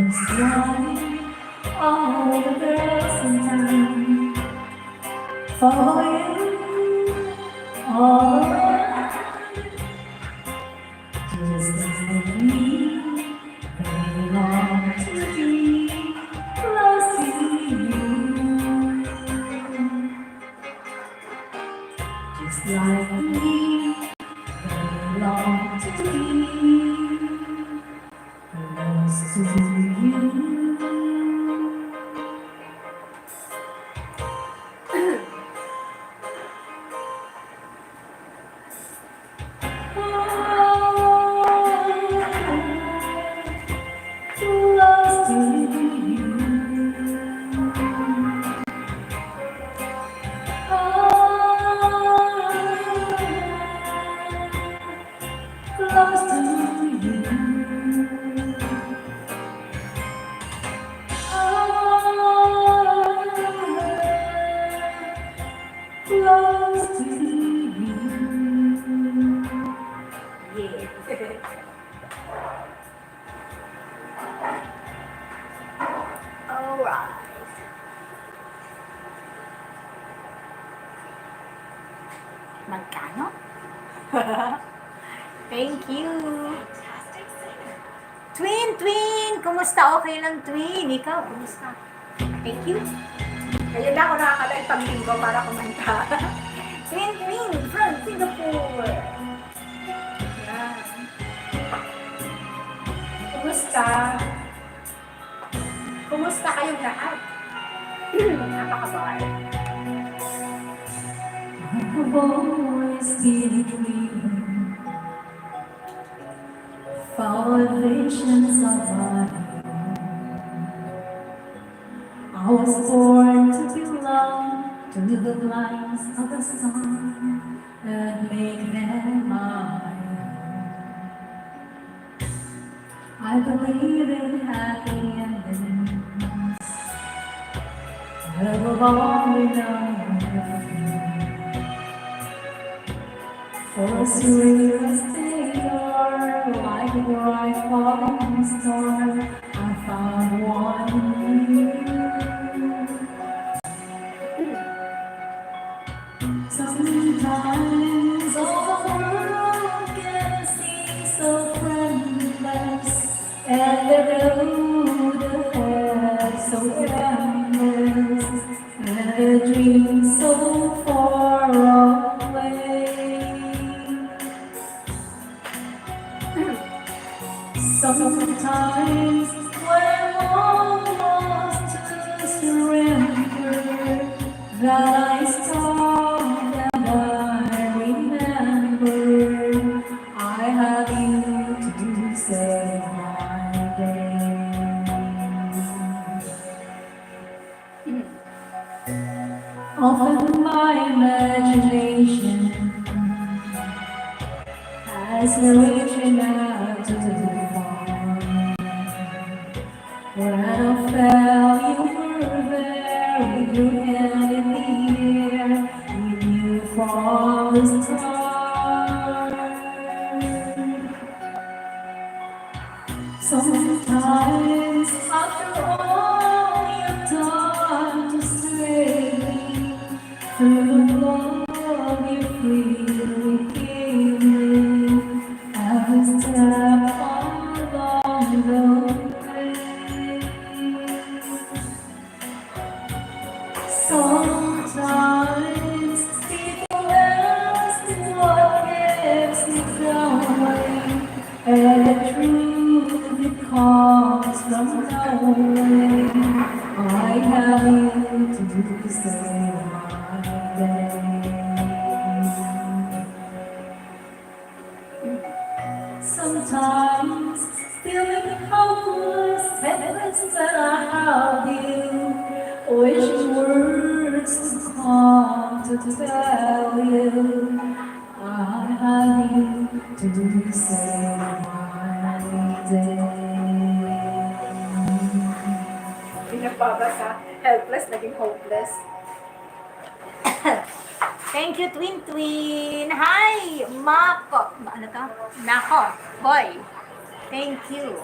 why all the girls in town follow you all around. Just like me, they long to be close to you. Just like me, they long to be close to you. Close to you. Close to you. Close to you. Yeah. All right. Magkano? Thank you. Twin! Kumusta? Okay lang, Twin. Ikaw, kumusta? Thank you. Kaya na ako nakakalain pag-linggo para kumanta. Twin from Singapore. Yan. Kumusta? Kumusta kayong lahat? Napakabay. I've always been dreaming, followed visions of life. I was born to belong to the lines of the sun and make them mine. I believe in happy endings, above all we know. For a serious day or like a bright falling star, I found one in you. Sometimes all the world can seem so friendless, and the road ahead so endless, and the dream so far away. Sometimes when I'm almost to surrender, that I stop and I remember I have you to save my day. Often my imagination has been reaching out to the far, where I felt you were there with your hand in the air, with you from the start. Sometimes after all you've done to save me, through the love you freely gave me, every step along the way. Sometimes people ask me what keeps me going, and the truth it comes from knowing I have you to save my day. Sometimes feeling hopeless, helpless, that I have you, wishing words to come to tell you I have you to save my day. Pinagbabasa. Helpless, naging hopeless. Thank you, Twin. Hi, Mako. Ano ka? Nako. Boy. Thank you.